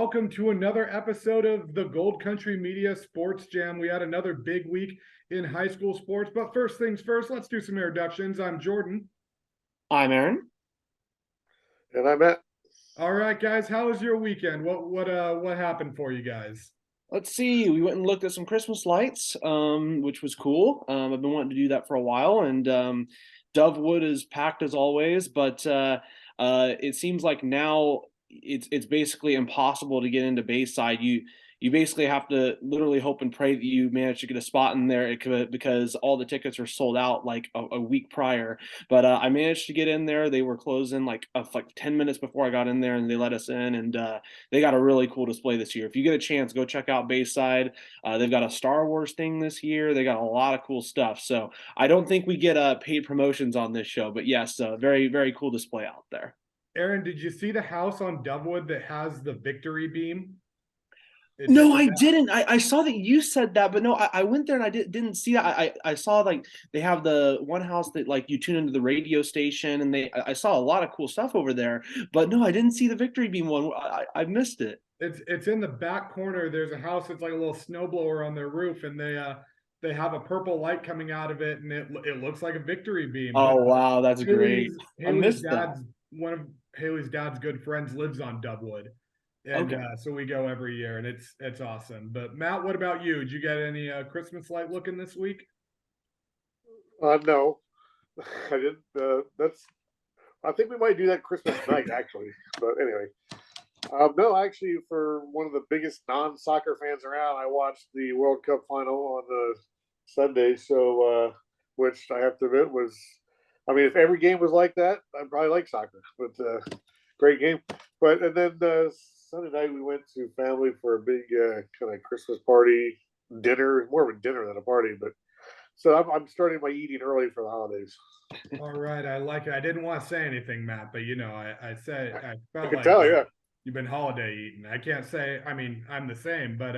welcome to another episode of the Gold Country Media Sports Jam. We had another big week in high school sports, but first things first, let's do some introductions. I'm Jordan. I'm Aaron. And I'm Matt. All right, guys, how was your weekend? What happened for you guys? Let's see. We went and looked at some Christmas lights, which was cool. I've been wanting to do that for a while, and Dovewood is packed as always. But it seems like now it's basically impossible to get into Bayside. You basically have to literally hope and pray that you manage to get a spot in there because all the tickets are sold out like a week prior. But I managed to get in there. They were closing like 10 minutes before I got in there, and they let us in. And they got a really cool display this year. If you get a chance, go check out Bayside. They've got a Star Wars thing this year. They got a lot of cool stuff. So I don't think we get paid promotions on this show, but yes, very, very cool display out there. Aaron, did you see the house on Dovewood that has the victory beam? No, I didn't. I saw that you said that, but no, I went there and I didn't see that. I saw like they have the one house that like you tune into the radio station, and I saw a lot of cool stuff over there. But no, I didn't see the Victory Beam one. I missed it. It's in the back corner. There's a house that's like a little snowblower on their roof, and they have a purple light coming out of it, and it looks like a victory beam. Oh wow, that's great. I missed that. One of Haley's dad's good friends lives on Dovewood. And okay. So we go every year, and it's awesome. But Matt, what about you? Did you get any Christmas light looking this week? No, I didn't. I think we might do that Christmas night actually. But anyway, no, actually, for one of the biggest non-soccer fans around, I watched the World Cup final on Sunday. So, which I have to admit was, I mean, if every game was like that, I'd probably like soccer. But great game. But and then. Sunday night we went to family for a big kind of Christmas party dinner, more of a dinner than a party. But so I'm starting my eating early for the holidays. All right, I like it. I didn't want to say anything, Matt, but I said I felt like tell, yeah. You've been holiday eating. I can't say. I mean, I'm the same, but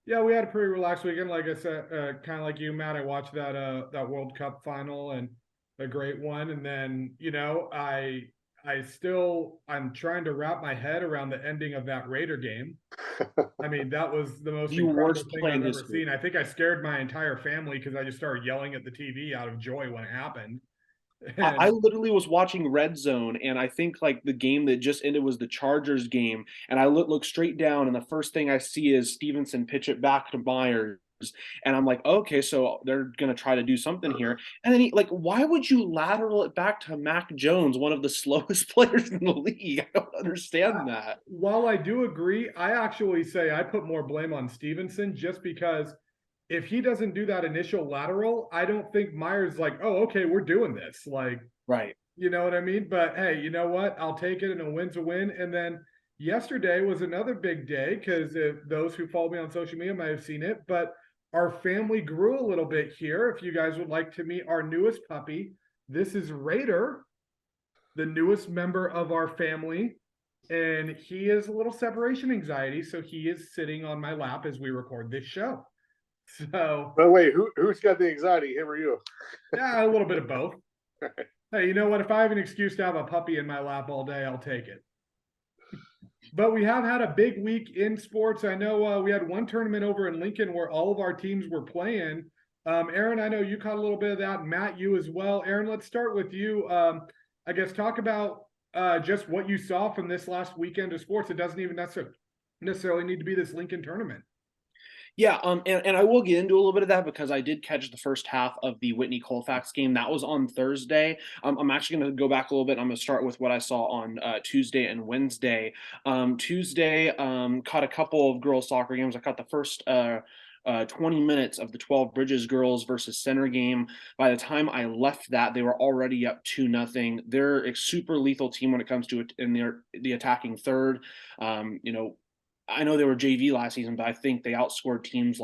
yeah, we had a pretty relaxed weekend. Like I said, kind of like you, Matt. I watched that World Cup final and a great one, and then I'm trying to wrap my head around the ending of that Raider game. I mean, that was the most incredible thing I've ever seen. I think I scared my entire family because I just started yelling at the TV out of joy when it happened. I literally was watching Red Zone, and I think like the game that just ended was the Chargers game, and I look straight down, and the first thing I see is Stevenson pitch it back to Myers. And I'm like, okay, so they're gonna try to do something here. And then why would you lateral it back to Mac Jones, one of the slowest players in the league? I don't understand that. While I do agree, I actually say I put more blame on Stevenson just because if he doesn't do that initial lateral, I don't think Myers like, oh, okay, we're doing this. Like, right. You know what I mean? But hey, you know what? I'll take it, and a win's a win. And then yesterday was another big day because those who follow me on social media might have seen it, but our family grew a little bit here. If you guys would like to meet our newest puppy, this is Raider, the newest member of our family. And he has a little separation anxiety, so he is sitting on my lap as we record this show. So, but wait, who's got the anxiety, him or you? Yeah, a little bit of both. Hey, you know what? If I have an excuse to have a puppy in my lap all day, I'll take it. But we have had a big week in sports. I know we had one tournament over in Lincoln where all of our teams were playing. Aaron, I know you caught a little bit of that. Matt, you as well. Aaron, let's start with you. I guess talk about just what you saw from this last weekend of sports. It doesn't even necessarily need to be this Lincoln tournament. Yeah, and I will get into a little bit of that because I did catch the first half of the Whitney Colfax game. That was on Thursday. I'm actually going to go back a little bit. I'm going to start with what I saw on Tuesday and Wednesday. Tuesday, caught a couple of girls' soccer games. I caught the first 20 minutes of the 12 Bridges girls versus Center game. By the time I left that, they were already up 2-0. They're a super lethal team when it comes to it in the attacking third. I know they were JV last season, but I think they outscored teams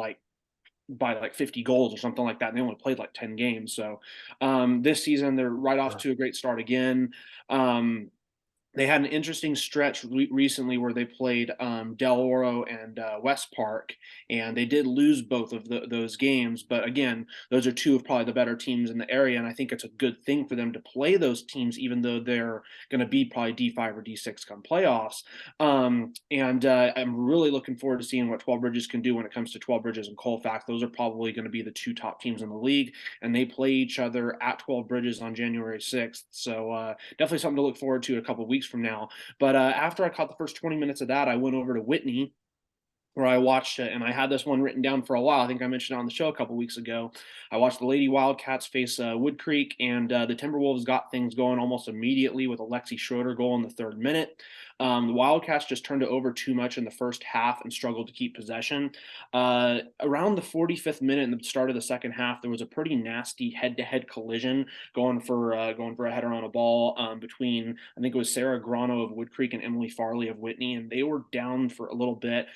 by 50 goals or something like that. And they only played 10 games. So this season they're right off to a great start again. They had an interesting stretch recently where they played Del Oro and West Park, and they did lose both of those games. But again, those are two of probably the better teams in the area, and I think it's a good thing for them to play those teams, even though they're going to be probably D5 or D6 come playoffs. And I'm really looking forward to seeing what 12 Bridges can do when it comes to 12 Bridges and Colfax. Those are probably going to be the two top teams in the league, and they play each other at 12 Bridges on January 6th. So definitely something to look forward to in a couple of weeks from now. But after I caught the first 20 minutes of that, I went over to Whitney where I watched it, and I had this one written down for a while. I think I mentioned it on the show a couple weeks ago. I watched the Lady Wildcats face Wood Creek, and the Timberwolves got things going almost immediately with a Lexi Schroeder goal in the 3rd minute. The Wildcats just turned it over too much in the first half and struggled to keep possession. Around the 45th minute in the start of the second half, there was a pretty nasty head-to-head collision going for a header on a ball between, I think it was Sarah Grano of Wood Creek and Emily Farley of Whitney, and they were down for a little bit.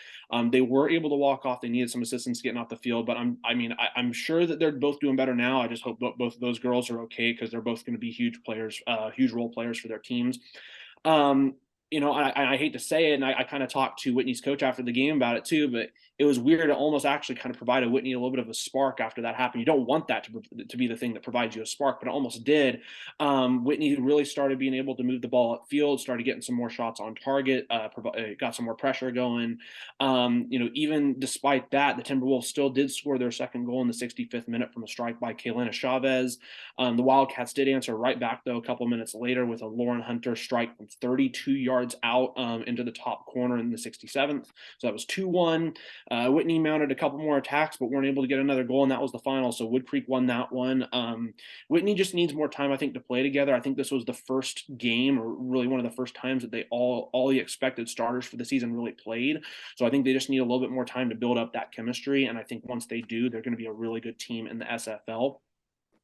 They were able to walk off. They needed some assistance getting off the field, but I'm sure that they're both doing better now. I just hope both of those girls are okay, because they're both going to be huge players, huge role players for their teams. I hate to say it, and I kind of talked to Whitney's coach after the game about it too, but it was weird to almost actually kind of provide Whitney a little bit of a spark after that happened. You don't want that to be the thing that provides you a spark, but it almost did. Whitney really started being able to move the ball upfield, started getting some more shots on target, got some more pressure going. Even despite that, the Timberwolves still did score their second goal in the 65th minute from a strike by Kaylina Chavez. The Wildcats did answer right back, though, a couple minutes later with a Lauren Hunter strike from 32 yards out into the top corner in the 67th. So that was 2-1. Whitney mounted a couple more attacks, but weren't able to get another goal, and that was the final. So Wood Creek won that one. Whitney just needs more time, I think, to play together. I think this was the first game, or really one of the first times, that they all the expected starters for the season really played. So I think they just need a little bit more time to build up that chemistry. And I think once they do, they're going to be a really good team in the SFL.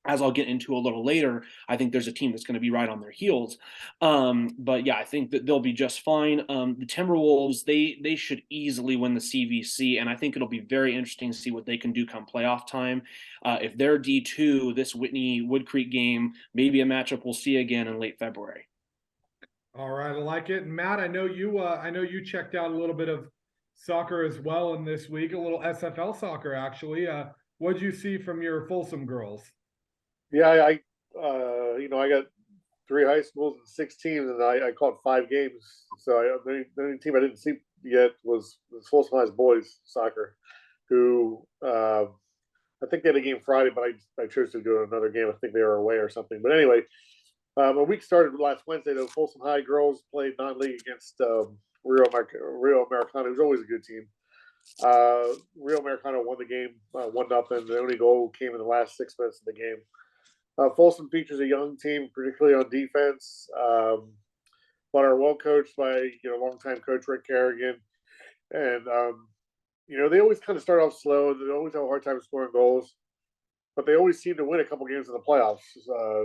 As I'll get into a little later, I think there's a team that's going to be right on their heels. But yeah, I think that they'll be just fine. The Timberwolves, they should easily win the CVC, and I think it'll be very interesting to see what they can do come playoff time. If they're D2, this Whitney Wood Creek game may be a matchup we'll see again in late February. All right, I like it. And Matt, I know you checked out a little bit of soccer as well in this week, a little SFL soccer actually. What'd you see from your Folsom girls? Yeah, I got 3 high schools and 6 teams, and I caught 5 games. So the only team I didn't see yet was Folsom High's boys soccer, who I think they had a game Friday, but I chose to go to another game. I think they were away or something. But anyway, a week started last Wednesday. The Folsom High girls played non-league against Rio Americana, who's always a good team. Rio Americana won the game 1-0. The only goal came in the last 6 minutes of the game. Folsom features a young team, particularly on defense, but are well coached by longtime coach Rick Kerrigan, and they always kind of start off slow. They always have a hard time scoring goals, but they always seem to win a couple games in the playoffs.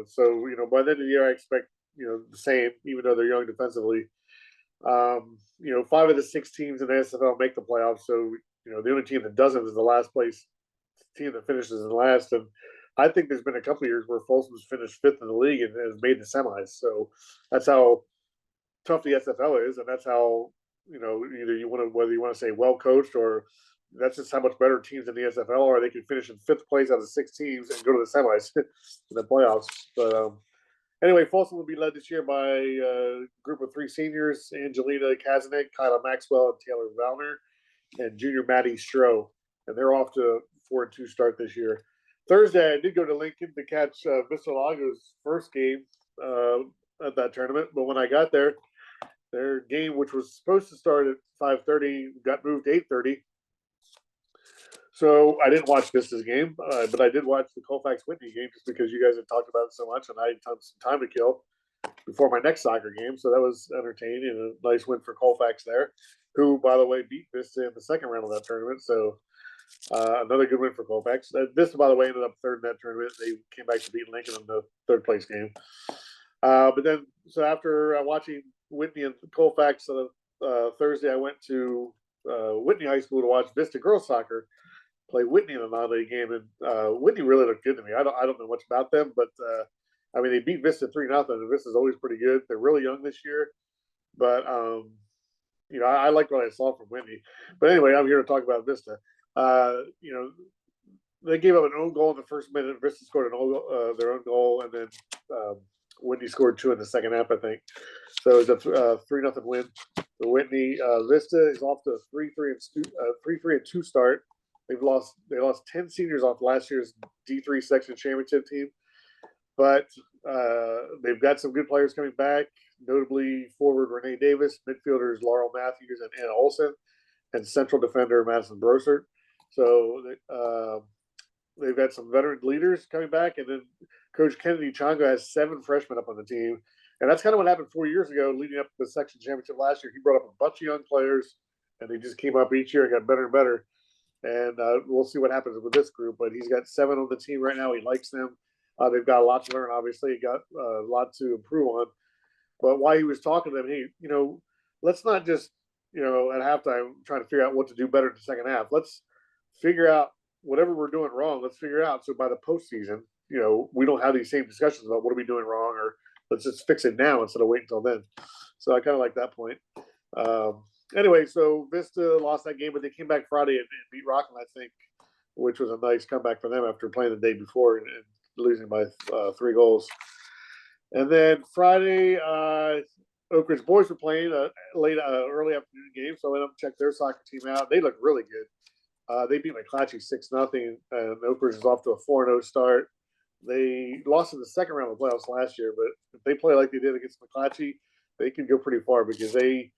So by the end of the year, I expect the same, even though they're young defensively. 5 of the 6 teams in the SFL make the playoffs, so the only team that doesn't is the last place team that finishes in last. And I think there's been a couple of years where Folsom's finished 5th in the league and has made the semis. So that's how tough the SFL is, and that's how either whether you want to say well coached, or that's just how much better teams in the SFL are. They can finish in 5th place out of 6 teams and go to the semis in the playoffs. But anyway, Folsom will be led this year by a group of 3 seniors: Angelina Kazanek, Kyla Maxwell, and Taylor Valner, and junior Maddie Stroh. And they're off to a 4-2 start this year. Thursday, I did go to Lincoln to catch Vista Lago's first game at that tournament. But when I got there, their game, which was supposed to start at 5:30, got moved to 8:30. So I didn't watch Vista's game, but I did watch the Colfax Whitney game just because you guys had talked about it so much, and I had some time to kill before my next soccer game. So that was entertaining and a nice win for Colfax there, who, by the way, beat Vista in the second round of that tournament. So another good win for Colfax. Vista, by the way, ended up 3rd in that tournament. They came back to beat Lincoln in the 3rd place game. But then, so after watching Whitney and Colfax Thursday, I went to Whitney High School to watch Vista girls soccer play Whitney in a non-league game, and Whitney really looked good to me. I don't know much about them, but they beat Vista 3-0. And Vista's always pretty good. They're really young this year. but I like what I saw from Whitney. But anyway, I'm here to talk about Vista. They gave up an own goal in the first minute. Vista scored their own goal, and then Whitney scored 2 in the second half, I think. So it was a 3-0 win for Whitney. Vista is off to a 3-3-2 start. They lost 10 seniors off last year's D3 section championship team, but they've got some good players coming back, notably forward Renee Davis, midfielders Laurel Matthews and Anna Olson, and central defender Madison Brossert. So they've got some veteran leaders coming back, and then Coach Kennedy Changa has 7 freshmen up on the team. And that's kind of what happened 4 years ago, leading up to the section championship last year. He brought up a bunch of young players, and they just came up each year and got better and better. And we'll see what happens with this group. But he's got 7 on the team right now. He likes them. They've got a lot to learn, obviously. He got a lot to improve on. But while he was talking to them, hey, let's not just, at halftime trying to figure out what to do better in the second half. Let's figure out whatever we're doing wrong. Let's figure it out. So by the postseason, we don't have these same discussions about what are we doing wrong, or let's just fix it now instead of waiting until then. So I kind of like that point. Anyway, so Vista lost that game, but they came back Friday and beat Rockland, I think, which was a nice comeback for them after playing the day before and losing by 3 goals. And then Friday, Oak Ridge boys were playing early afternoon game, so I went up and checked their soccer team out. They looked really good. They beat McClatchy 6-0, and Oak Ridge is off to a 4-0 start. They lost in the second round of the playoffs last year, but if they play like they did against McClatchy, they could go pretty far because they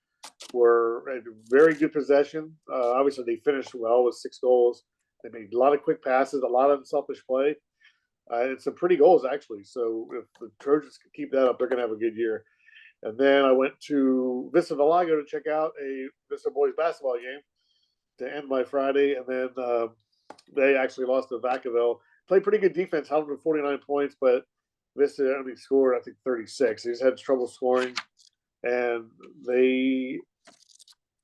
were a very good possession. Obviously, they finished well with 6 goals. They made a lot of quick passes, a lot of unselfish play, and some pretty goals, actually. So if the Trojans can keep that up, they're going to have a good year. And then I went to Vista Del Lago to check out a Vista boys basketball game to end my Friday. And then they actually lost to Vacaville. Played pretty good defense, held them to 49 points, but Vista only scored, I think, 36. They just had trouble scoring. And they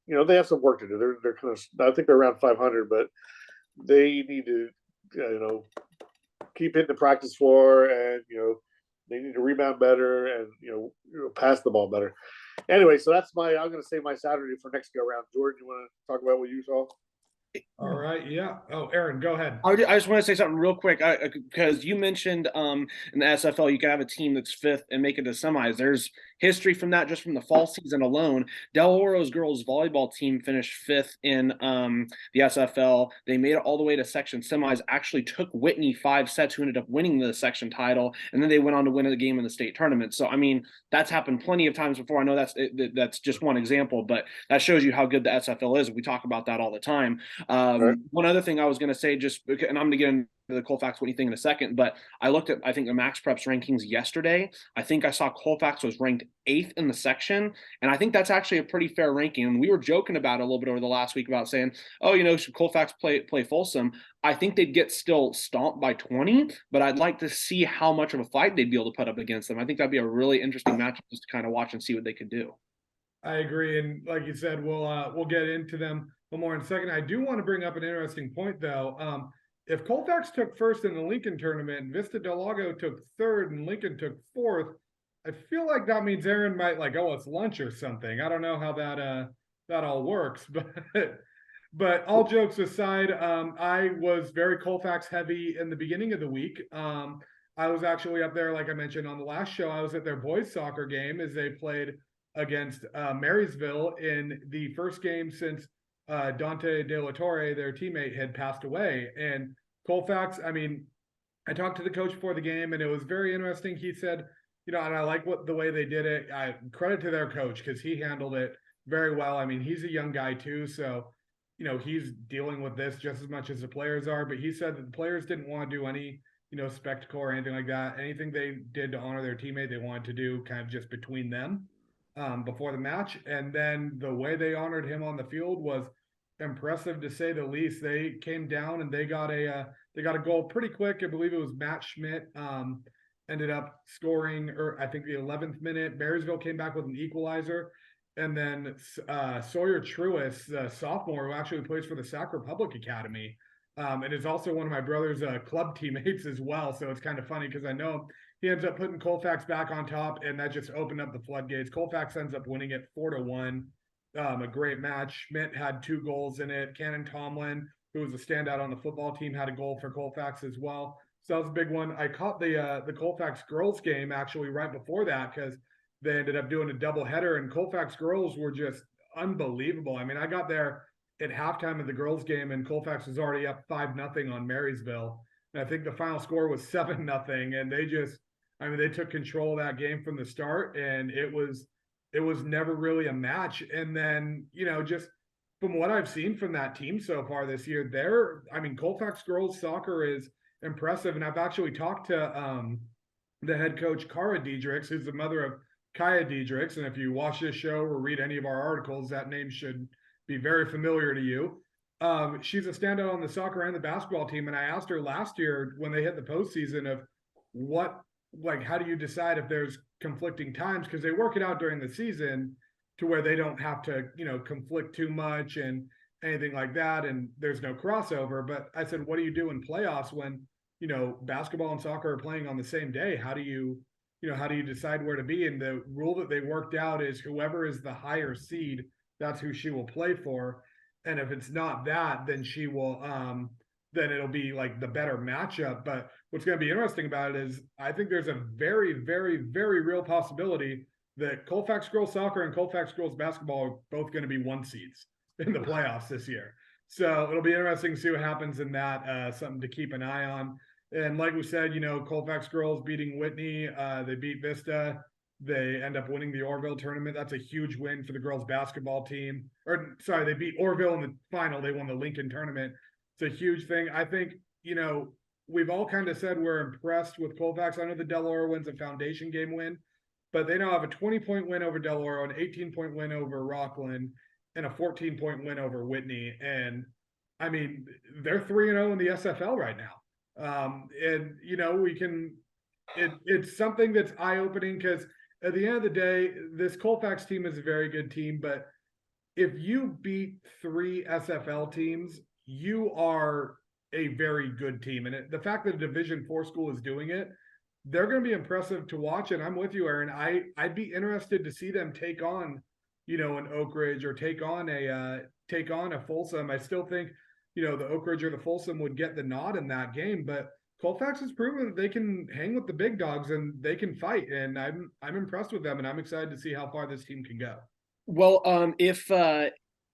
have some work to do. They're kind of, I think they're around 500, but they need to, keep hitting the practice floor, and they need to rebound better and pass the ball better. Anyway, so that's I'm going to save my Saturday for next go round. Jordan, you want to talk about what you saw? All right. Yeah. Oh, Aaron, go ahead. I just want to say something real quick because you mentioned in the SFL you can have a team that's 5th and make it to semis. There's history from that just from the fall season alone. Del Oro's girls volleyball team finished 5th in the SFL. They made it all the way to section semis. Actually took Whitney 5 sets, who ended up winning the section title, and then they went on to win a game in the state tournament. So I mean, that's happened plenty of times before. I know that's just one example, but that shows you how good the SFL is. We talk about that all the time. Right. One other thing I was going to say, and I'm going to get into the Colfax Whitney thing in a second, but I looked at, I think, the Max Preps rankings yesterday. I think I saw Colfax was ranked 8th in the section, and I think that's actually a pretty fair ranking. And we were joking about it a little bit over the last week about saying, should Colfax play Folsom? I think they'd get still stomped by 20, but I'd like to see how much of a fight they'd be able to put up against them. I think that'd be a really interesting matchup just to kind of watch and see what they could do. I agree, and like you said, we'll get into them more in a second. I do want to bring up an interesting point, though. If Colfax took 1st in the Lincoln tournament, Vista Del Lago took 3rd, and Lincoln took 4th, I feel like that means Aaron might it's lunch or something. I don't know how that all works, but all jokes aside, I was very Colfax heavy in the beginning of the week. I was actually up there, like I mentioned on the last show. I was at their boys soccer game as they played against Marysville in the first game since Dante De La Torre, their teammate, had passed away. And Colfax, I mean, I talked to the coach before the game, and it was very interesting. He said, and I like the way they did it. I credit to their coach because he handled it very well. I mean, he's a young guy too, so he's dealing with this just as much as the players are. But he said that the players didn't want to do any spectacle or anything like that. Anything they did to honor their teammate, they wanted to do kind of just between them. Before the match, and then the way they honored him on the field was impressive to say the least. They came down and they got a goal pretty quick. I believe it was Matt Schmidt ended up scoring, or I think the 11th minute. Marysville came back with an equalizer, and then Sawyer Truist, the sophomore who actually plays for the Sac Republic Academy, and is also one of my brother's club teammates as well. So it's kind of funny because I know him. he ends up putting Colfax back on top, and that just opened up the floodgates. Colfax ends up winning it 4-1. A great match. Schmidt had 2 goals in it. Cannon Tomlin, who was a standout on the football team, had a goal for Colfax as well. So that was a big one. I caught the Colfax girls game actually right before that because they ended up doing a doubleheader, and Colfax girls were just unbelievable. I mean, I got there at halftime of the girls game, and Colfax was already up 5-0 on Marysville. And I think the final score was 7-0, and they took control of that game from the start, and it was never really a match. And then, just from what I've seen from that team so far this year, Colfax girls soccer is impressive. And I've actually talked to the head coach, Cara Diedrichs, who's the mother of Kaya Diedrichs. And if you watch this show or read any of our articles, that name should be very familiar to you. She's a standout on the soccer and the basketball team. And I asked her last year when they hit the postseason of how do you decide if there's conflicting times? Because they work it out during the season to where they don't have to, conflict too much and anything like that. And there's no crossover. But I said, what do you do in playoffs when, basketball and soccer are playing on the same day? How do you decide where to be? And the rule that they worked out is whoever is the higher seed, that's who she will play for. And if it's not that, then she will, then it'll be like the better matchup. But what's going to be interesting about it is I think there's a very, very, very real possibility that Colfax girls soccer and Colfax girls basketball are both going to be 1 seeds in the playoffs this year. So it'll be interesting to see what happens in that. Something to keep an eye on. And like we said, Colfax girls beating Whitney, they beat Vista. They end up winning the Orville tournament. That's a huge win for the girls basketball team. They beat Orville in the final. They won the Lincoln tournament. It's a huge thing. I think, we've all kind of said we're impressed with Colfax. I know the Del Oro win's a foundation game win, but they now have a 20-point win over Del Oro, an 18-point win over Rockland, and a 14-point win over Whitney. And I mean, they're 3-0 in the SFL right now. It's something that's eye-opening because at the end of the day, this Colfax team is a very good team, but if you beat 3 SFL teams, you are a very good team. And the fact that a Division 4 school is doing it, they're going to be impressive to watch. And I'm with you, Aaron. I'd be interested to see them take on, an Oak Ridge or take on a Folsom. I still think, the Oak Ridge or the Folsom would get the nod in that game, but Colfax has proven that they can hang with the big dogs and they can fight. And I'm impressed with them, and I'm excited to see how far this team can go. Well,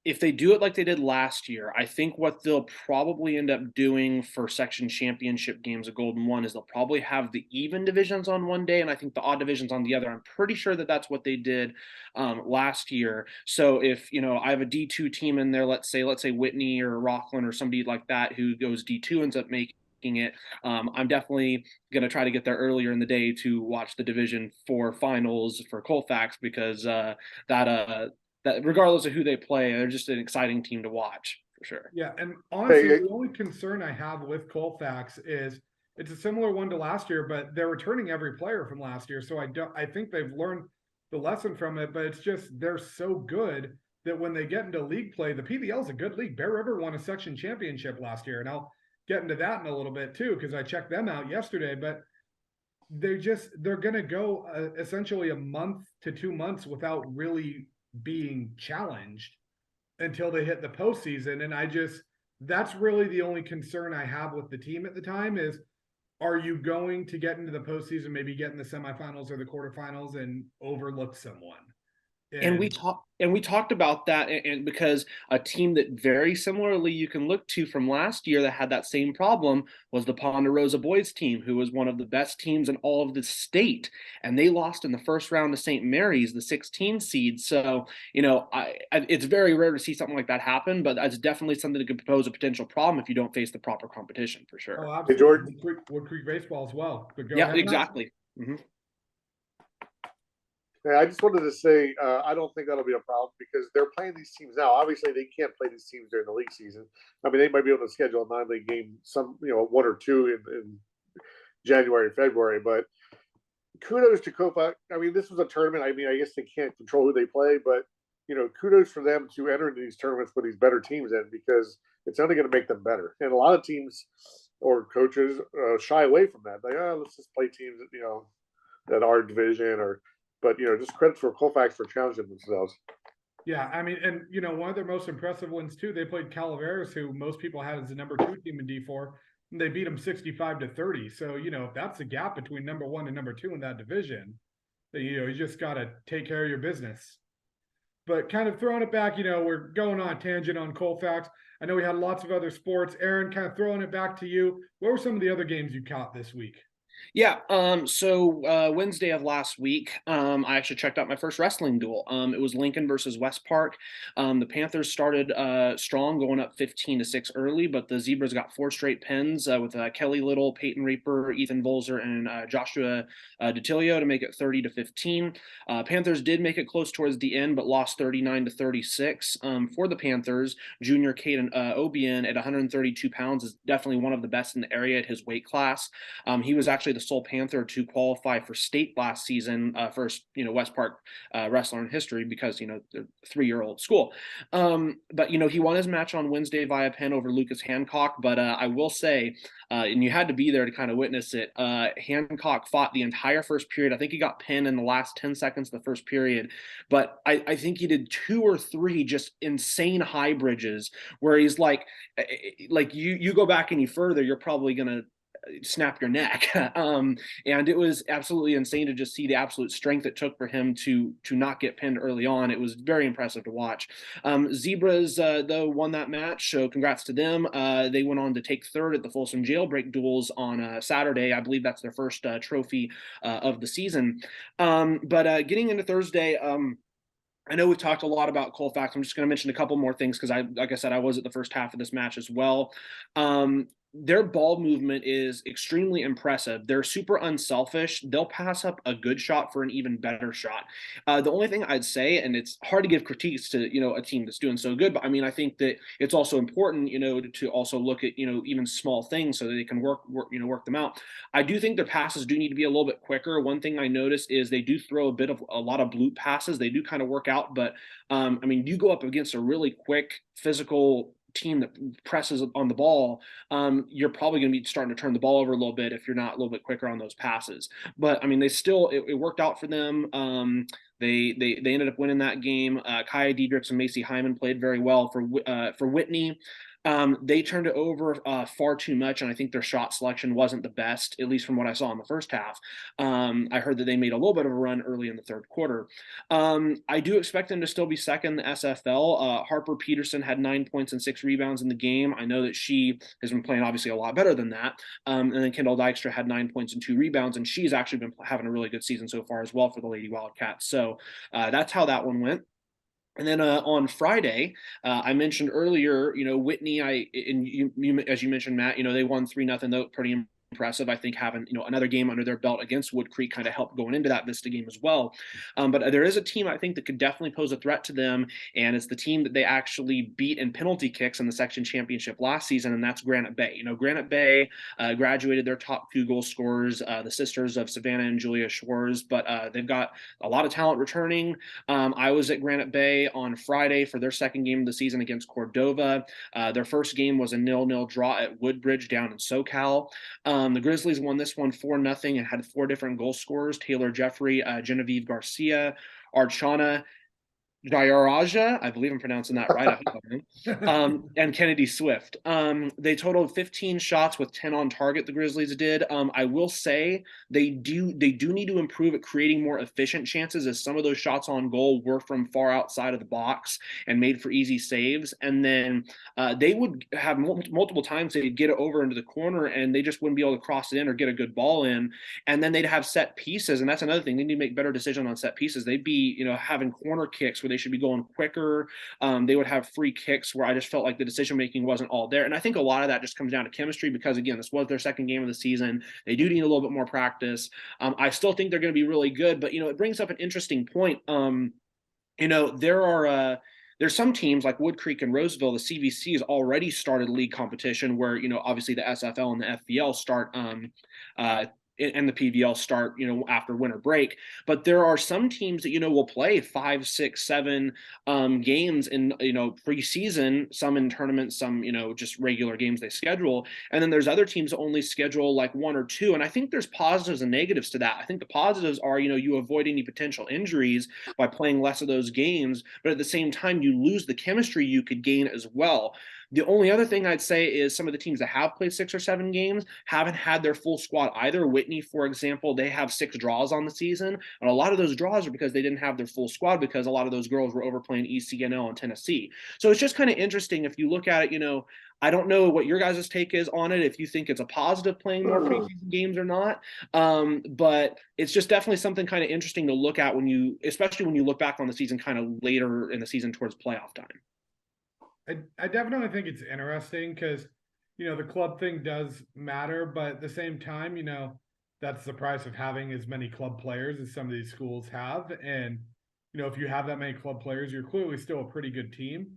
if they do it like they did last year, I think what they'll probably end up doing for section championship games of Golden One is they'll probably have the even divisions on one day, and I think the odd divisions on the other. I'm pretty sure that that's what they did last year. So if I have a D2 team in there, let's say Whitney or Rockland or somebody like that who goes D2 ends up making it, I'm definitely going to try to get there earlier in the day to watch the Division 4 finals for Colfax because that regardless of who they play, they're just an exciting team to watch for sure. Yeah, and honestly, the only concern I have with Colfax is it's a similar one to last year, but they're returning every player from last year. So I think they've learned the lesson from it, but it's just they're so good that when they get into league play, the PBL is a good league. Bear River won a section championship last year, and I'll get into that in a little bit too because I checked them out yesterday. But they're going to go essentially a month to 2 months without really being challenged until they hit the postseason. And that's really the only concern I have with the team at the time is, are you going to get into the postseason, maybe get in the semifinals or the quarterfinals and overlook someone? And we talked about that, and because a team that very similarly you can look to from last year that had that same problem was the Ponderosa boys team, who was one of the best teams in all of the state, and they lost in the first round to St. Mary's, the 16 seed. So it's very rare to see something like that happen, but that's definitely something that could pose a potential problem if you don't face the proper competition for sure. Oh, absolutely. Hey, Jordan. Wood Creek baseball as well. But go yeah, ahead, exactly. Mm-hmm. Yeah, I just wanted to say I don't think that'll be a problem because they're playing these teams now. Obviously, they can't play these teams during the league season. I mean, they might be able to schedule a 9-league game, 1 or 2 in January, February. But kudos to Kofa. I mean, this was a tournament. I mean, I guess they can't control who they play, but kudos for them to enter into these tournaments with these better teams in because it's only going to make them better. And a lot of teams, or coaches shy away from that. Like, let's just play teams that, that are division but just credit for Colfax for challenging themselves. Yeah, I mean, and one of their most impressive wins too. They played Calaveras, who most people had as the number 2 team in D4, and they beat them 65-30. So if that's the gap between number 1 and number 2 in that division, then you just got to take care of your business. But kind of throwing it back, we're going on a tangent on Colfax. I know we had lots of other sports. Aaron, kind of throwing it back to you. What were some of the other games you caught this week? Yeah. So Wednesday of last week, I actually checked out my first wrestling duel. It was Lincoln versus West Park. The Panthers started strong, going up 15-6 early, but the Zebras got 4 straight pins with Kelly Little, Peyton Reaper, Ethan Volzer, and Joshua DeTilio to make it 30-15. Panthers did make it close towards the end, but lost 39-36. For the Panthers, junior Caden Obian at 132 pounds is definitely one of the best in the area at his weight class. He was actually the sole Panther to qualify for state last season, first West Park wrestler in history, because they're a 3-year-old school. But he won his match on Wednesday via pin over Lucas Hancock. But I will say, and you had to be there to kind of witness it, Hancock fought the entire first period. I think he got pinned in the last 10 seconds of the first period, but I think he did 2 or 3 just insane high bridges where he's like you go back any further, you're probably gonna snap your neck. And it was absolutely insane to just see the absolute strength it took for him to not get pinned early on. It was very impressive to watch. Zebras though won that match, so congrats to them. They went on to take 3rd at the Folsom Jailbreak duels on Saturday. I believe that's their first trophy of the season. But getting into Thursday, I know we've talked a lot about Colfax. I'm just going to mention a couple more things because like I said, I was at the first half of this match as well. Their ball movement is extremely impressive. They're super unselfish. They'll pass up a good shot for an even better shot. The only thing I'd say, and it's hard to give critiques to a team that's doing so good, but I mean, I think that it's also important to also look at even small things so that they can work work them out. I do think their passes do need to be a little bit quicker. One thing I noticed is they do throw a lot of bloop passes. They do kind of work out, but I mean, you go up against a really quick physical team that presses on the ball, you're probably going to be starting to turn the ball over a little bit if you're not a little bit quicker on those passes. But I mean, it worked out for them. They ended up winning that game. Kaya Diedrichs and Macy Hyman played very well for Whitney. They turned it over far too much, and I think their shot selection wasn't the best, at least from what I saw in the first half. I heard that they made a little bit of a run early in the third quarter. I do expect them to still be second in the SFL. Harper Peterson had 9 points and 6 rebounds in the game. I know that she has been playing obviously a lot better than that. And then Kendall Dykstra had 9 points and 2 rebounds, and she's actually been having a really good season so far as well for the Lady Wildcats. So that's how that one went. And then on Friday, I mentioned earlier, Whitney, as you mentioned, Matt, they won 3-0, though, pretty impressive. I think having another game under their belt against Wood Creek kind of helped going into that Vista game as well. But there is a team I think that could definitely pose a threat to them, and it's the team that they actually beat in penalty kicks in the section championship last season, and that's Granite Bay. Granite Bay graduated their top 2 goal scorers, the sisters of Savannah and Julia Schwartz, but they've got a lot of talent returning. I was at Granite Bay on Friday for their second game of the season against Cordova. Their first game was a 0-0 draw at Woodbridge down in SoCal. The Grizzlies won this one 4-0 and had 4 different goal scorers: Taylor Jeffrey, Genevieve Garcia, Archana Jayaraja, I believe I'm pronouncing that right, and Kennedy Swift. They totaled 15 shots with 10 on target, the Grizzlies did. I will say they do need to improve at creating more efficient chances, as some of those shots on goal were from far outside of the box and made for easy saves. And then they would have multiple times they'd get it over into the corner and they just wouldn't be able to cross it in or get a good ball in. And then they'd have set pieces, and that's another thing. They need to make better decisions on set pieces. They'd be, having corner kicks where they should be going quicker. They would have free kicks where I just felt like the decision making wasn't all there. And I think a lot of that just comes down to chemistry, because again, this was their second game of the season. They do need a little bit more practice. I still think they're going to be really good, but it brings up an interesting point. There's some teams like Wood Creek and Roseville. The CVC has already started league competition where, obviously the SFL and the FVL start and the PVL start, after winter break. But there are some teams that, will play 5, 6, 7 games in, preseason, some in tournaments, some, just regular games they schedule. And then there's other teams that only schedule like 1 or 2. And I think there's positives and negatives to that. I think the positives are, you avoid any potential injuries by playing less of those games, but at the same time, you lose the chemistry you could gain as well. The only other thing I'd say is some of the teams that have played 6 or 7 games haven't had their full squad either. Whitney, for example, they have 6 draws on the season, and a lot of those draws are because they didn't have their full squad because a lot of those girls were overplaying ECNL and Tennessee. So it's just kind of interesting if you look at it. I don't know what your guys' take is on it, if you think it's a positive playing more preseason games or not. But it's just definitely something kind of interesting to look at especially when you look back on the season kind of later in the season towards playoff time. I definitely think it's interesting because, the club thing does matter, but at the same time, that's the price of having as many club players as some of these schools have. And, if you have that many club players, you're clearly still a pretty good team.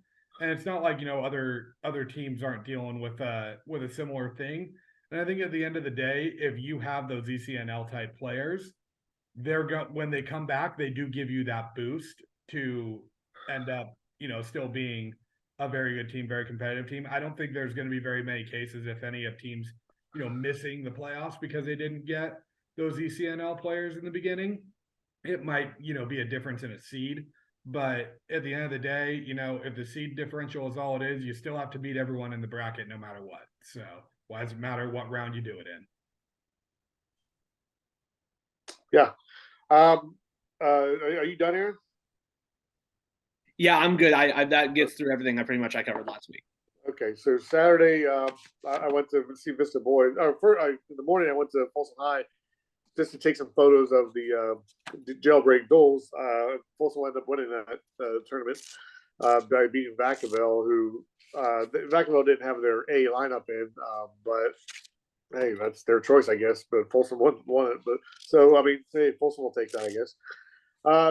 And it's not like, other teams aren't dealing with a similar thing. And I think at the end of the day, if you have those ECNL type players, when they come back, they do give you that boost to end up, still being a very good team, very competitive team. I don't think there's going to be very many cases, if any, of teams, missing the playoffs because they didn't get those ECNL players in the beginning. It might, be a difference in a seed, but at the end of the day, if the seed differential is all it is, you still have to beat everyone in the bracket no matter what. So why does it matter what round you do it in? Yeah. Are you done, Aaron? Yeah, I'm good. That gets through everything I covered last week. Okay, so Saturday, I went to see Vista Boys. In the morning, I went to Folsom High just to take some photos of the jailbreak goals. Folsom ended up winning that tournament by beating Vacaville, who Vacaville didn't have their A lineup in, but hey, that's their choice, I guess. But Folsom won it. But so hey, Folsom will take that, I guess.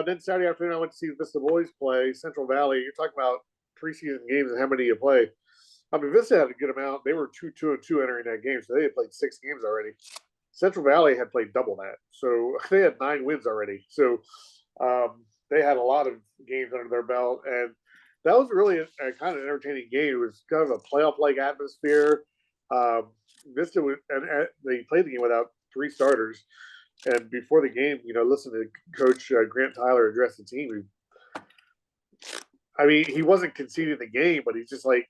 Then Saturday afternoon, I went to see Vista Boys play Central Valley. You're talking about preseason games and how many you play. Vista had a good amount. They were 2-2-2 entering that game, so they had played 6 games already. Central Valley had played double that, so they had 9 wins already. So they had a lot of games under their belt, and that was really a kind of entertaining game. It was kind of a playoff-like atmosphere. Vista they played the game without 3 starters. And before the game, listen to Coach Grant Tyler address the team. He wasn't conceding the game, but he's just like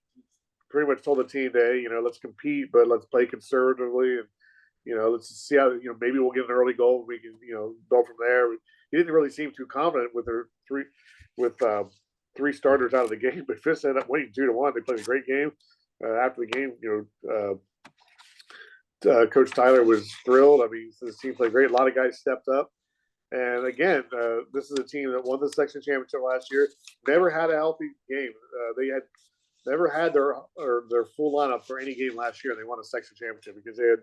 pretty much told the team that, hey, let's compete, but let's play conservatively, and let's see how maybe we'll get an early goal. We can go from there. He didn't really seem too confident with their 3 starters out of the game, but Vista ended up winning 2-1. They played a great game. After the game, Coach Tyler was thrilled. This team played great. A lot of guys stepped up. And again, this is a team that won the section championship last year. Never had a healthy game. They had never had their full lineup for any game last year. And they won a section championship because it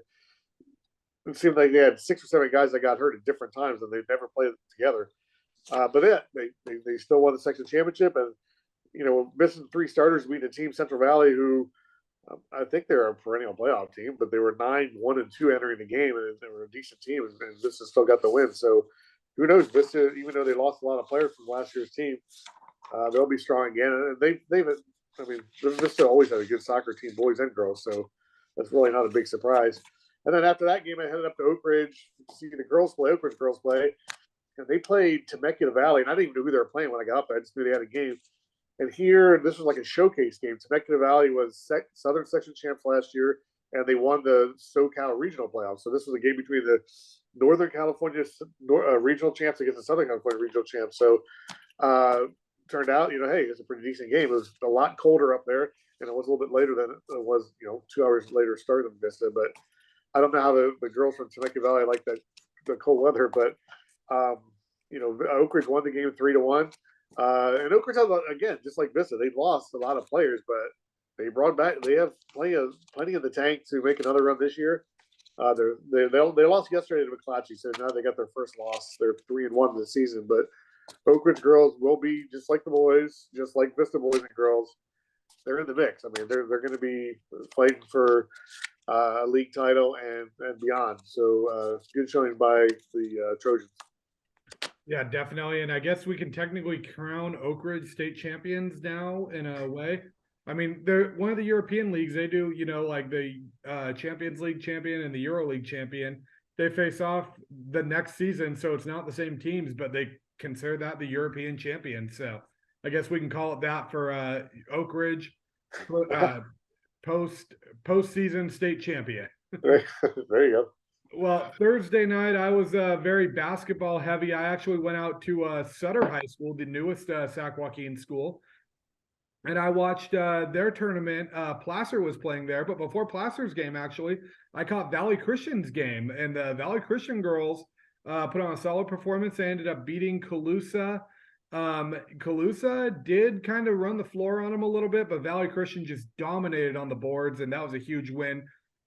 seemed like they had 6 or 7 guys that got hurt at different times and they've never played together. But they still won the section championship. And, missing 3 starters, beating a team, Central Valley, who I think they're a perennial playoff team, but they were 9-1-2 entering the game, and they were a decent team, and Vista still got the win. So who knows? Vista, even though they lost a lot of players from last year's team, they'll be strong again. And Vista always had a good soccer team, boys and girls, so that's really not a big surprise. And then after that game, I headed up to Oak Ridge to see the girls play, Oak Ridge girls play, and they played Temecula Valley, and I didn't even know who they were playing when I got up there. I just knew they had a game. And here, this was like a showcase game. Temecula Valley was Southern Section champs last year, and they won the SoCal regional playoffs. So this was a game between the Northern California regional champs against the Southern California regional champs. So turned out, hey, it's a pretty decent game. It was a lot colder up there, and it was a little bit later than it was, 2 hours later start than Vista. But I don't know how the girls from Temecula Valley like the cold weather, but Oak Ridge won the game 3-1. And Oak Ridge has, again, just like Vista, they've lost a lot of players, but they brought back. They have plenty of the tank to make another run this year. They lost yesterday to McClatchy, so now they got their first loss. They're 3-1 this season, but Oak Ridge girls will be just like the boys, just like Vista boys and girls. They're in the mix. They're going to be fighting for a league title and beyond. So good showing by the Trojans. Yeah, definitely. And I guess we can technically crown Oak Ridge state champions now in a way. I mean, they're one of the European leagues. They do, like the Champions League champion and the Euro League champion. They face off the next season, so it's not the same teams, but they consider that the European champion. So I guess we can call it that for Oak Ridge postseason state champion. There you go. Well, Thursday night I was very basketball heavy. I actually went out to Sutter High School, the newest Sac Joaquin school, and I watched their tournament. Placer was playing there, but before Placer's game, actually, I caught Valley Christian's game, and the Valley Christian girls put on a solid performance. They ended up beating Calusa. Calusa did kind of run the floor on them a little bit, but Valley Christian just dominated on the boards, and that was a huge win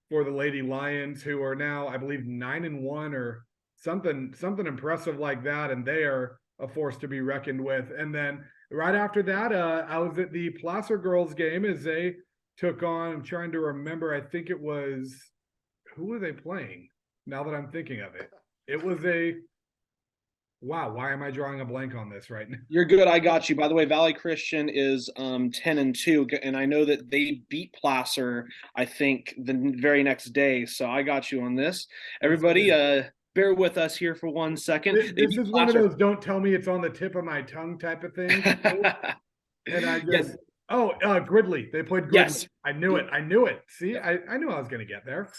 for the Lady Lions, who are now, I believe, 9-1 or something impressive like that, and they are a force to be reckoned with. And then right after that, I was at the Placer girls game as they took on. I'm trying to remember. I think it was, who were they playing? Now that I'm thinking of it, it was wow. Why am I drawing a blank on this right now? You're good. I got you. By the way, Valley Christian is 10-2, and I know that they beat Placer, I think, the very next day. So I got you on this. Everybody, bear with us here for 1 second. This is one of those "don't tell me it's on the tip of my tongue" type of thing. And I just Gridley. They played Gridley. Yes. I knew it. See, I knew I was gonna get there.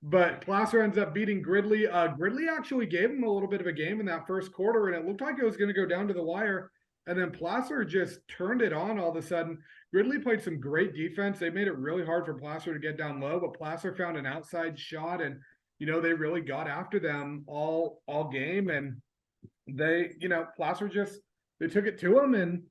But Placer ends up beating Gridley. Gridley actually gave him a little bit of a game in that first quarter, and it looked like it was going to go down to the wire. And then Placer just turned it on all of a sudden. Gridley played some great defense. They made it really hard for Placer to get down low, but Placer found an outside shot, and they really got after them all game. And they, Placer they took it to them, and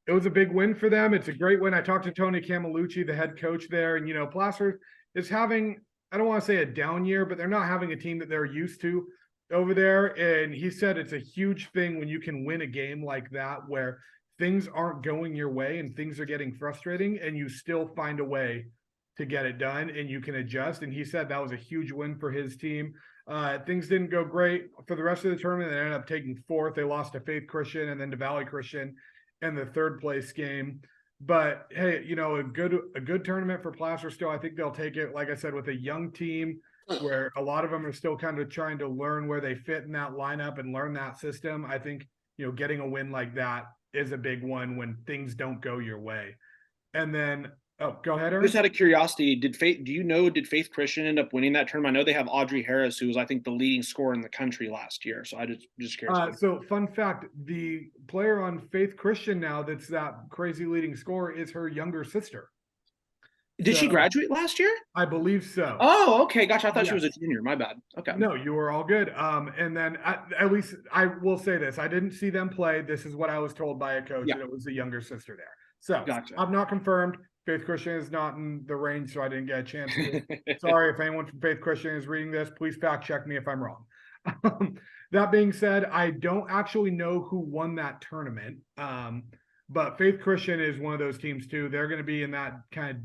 it was a big win for them. It's a great win. I talked to Tony Camelucci, the head coach there, and Placer is having, I don't want to say a down year, but they're not having a team that they're used to over there. And he said it's a huge thing when you can win a game like that, where things aren't going your way and things are getting frustrating, and you still find a way to get it done and you can adjust. And he said that was a huge win for his team. Things didn't go great for the rest of the tournament. They ended up taking fourth. They lost to Faith Christian and then to Valley Christian in the third place game. But hey, a good tournament for Placer still. I think they'll take it, like I said, with a young team where a lot of them are still kind of trying to learn where they fit in that lineup and learn that system. I think, getting a win like that is a big one when things don't go your way. And then, go ahead, Ernst. Just out of curiosity, did Faith Christian end up winning that tournament? I know they have Audrey Harris, who was, I think, the leading scorer in the country last year. So I just curious. So fun fact, the player on Faith Christian now that's that crazy leading scorer is her younger sister. Did she graduate last year? I believe so. Oh, okay. Gotcha. I thought she was a junior. My bad. Okay. No, you were all good. And then at least I will say this. I didn't see them play. This is what I was told by a coach, and it was the younger sister there. So gotcha. I'm not confirmed. Faith Christian is not in the range, so I didn't get a chance to. Sorry if anyone from Faith Christian is reading this. Please fact check me if I'm wrong. That being said, I don't actually know who won that tournament. But Faith Christian is one of those teams too. They're going to be in that kind of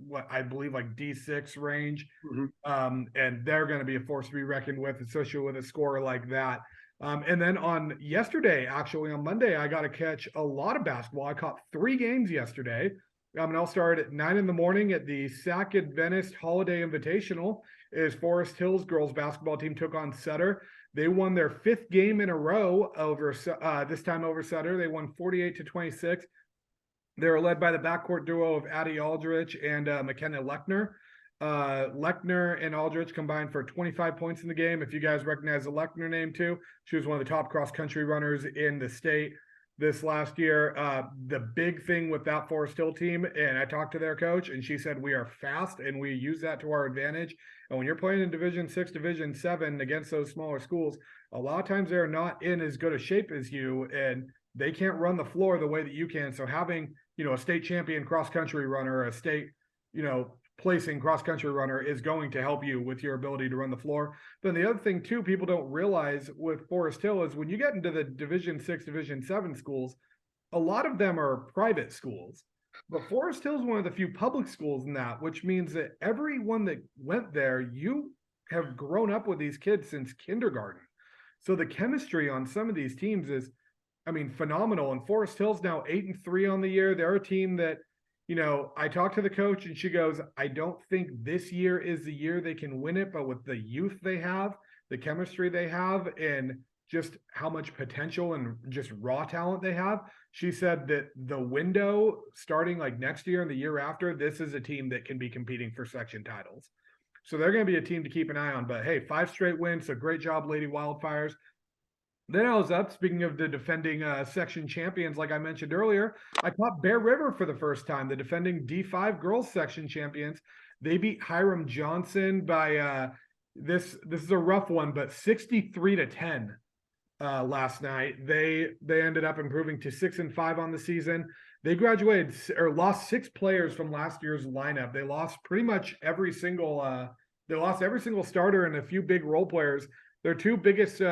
what I believe like D6 range. Mm-hmm. And they're going to be a force to be reckoned with, especially with a scorer like that. And then on yesterday, actually on Monday, I got to catch a lot of basketball. I caught 3 games yesterday. And I'll start at 9 a.m. at the Sac Adventist Holiday Invitational. As Forest Hills girls basketball team took on Sutter. They won their 5th game in a row over this time over Sutter. They won 48-26. They were led by the backcourt duo of Addie Aldrich and McKenna Lechner. Lechner and Aldrich combined for 25 points in the game. If you guys recognize the Lechner name too, she was one of the top cross-country runners in the state this last year. The big thing with that Forest Hill team, and I talked to their coach, and she said we are fast and we use that to our advantage. And when you're playing in Division 6, Division 7 against those smaller schools, a lot of times they're not in as good a shape as you, and they can't run the floor the way that you can. So having, a state champion cross-country runner, a state, placing cross-country runner is going to help you with your ability to run the floor. Then the other thing too, people don't realize with Forest Hill is when you get into the Division 6, Division 7 schools, a lot of them are private schools. But Forest Hill is one of the few public schools in that, which means that everyone that went there, you have grown up with these kids since kindergarten. So the chemistry on some of these teams is, I mean, phenomenal. And Forest Hill's now 8-3 on the year. They're a team that, I talked to the coach and she goes, I don't think this year is the year they can win it, but with the youth they have, the chemistry they have, and just how much potential and just raw talent they have. She said that the window starting like next year and the year after, this is a team that can be competing for section titles. So they're going to be a team to keep an eye on. But hey, 5 straight wins. So great job, Lady Wildfires. Then I was up, speaking of the defending section champions, like I mentioned earlier, I caught Bear River for the first time, the defending D5 girls section champions. They beat Hiram Johnson by this is a rough one, but 63-10 last night. They ended up improving to 6-5 on the season. They graduated or lost 6 players from last year's lineup. They lost pretty much every single starter and a few big role players. Their 2 biggest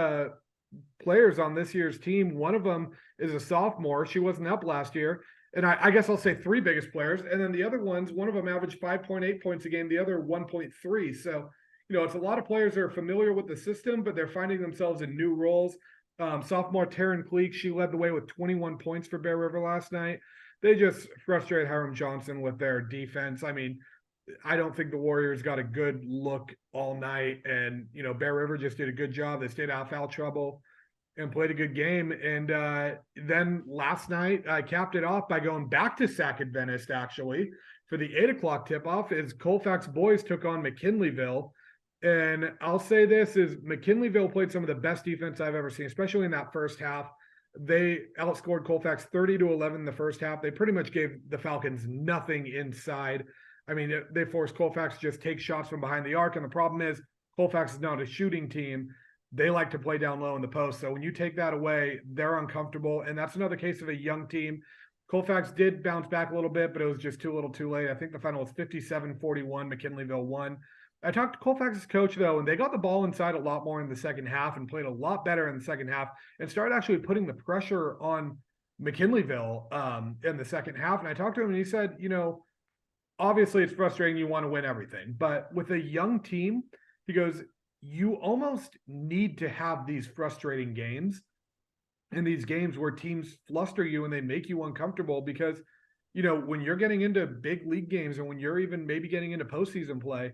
players on this year's team, one of them is a sophomore. She wasn't up last year. And I guess I'll say 3 biggest players. And then the other ones, one of them averaged 5.8 points a game, the other 1.3. So, it's a lot of players that are familiar with the system, but they're finding themselves in new roles. Sophomore Taryn Cleek, she led the way with 21 points for Bear River last night. They just frustrated Hiram Johnson with their defense. I mean, I don't think the Warriors got a good look all night. And, Bear River just did a good job. They stayed out of foul trouble and played a good game. And then last night, I capped it off by going back to Sac Adventist, actually, for the 8 o'clock tip-off as Colfax boys took on McKinleyville. And I'll say this is McKinleyville played some of the best defense I've ever seen, especially in that first half. They outscored Colfax 30-11 in the first half. They pretty much gave the Falcons nothing inside. I mean, they forced Colfax to just take shots from behind the arc. And the problem is Colfax is not a shooting team. They like to play down low in the post. So when you take that away, they're uncomfortable. And that's another case of a young team. Colfax did bounce back a little bit, but it was just too little too late. I think the final was 57-41. McKinleyville won. I talked to Colfax's coach, though, and they got the ball inside a lot more in the second half and played a lot better in the second half and started actually putting the pressure on McKinleyville in the second half. And I talked to him, and he said, obviously it's frustrating. You want to win everything. But with a young team, he goes, you almost need to have these frustrating games and these games where teams fluster you and they make you uncomfortable because, when you're getting into big league games and when you're even maybe getting into postseason play,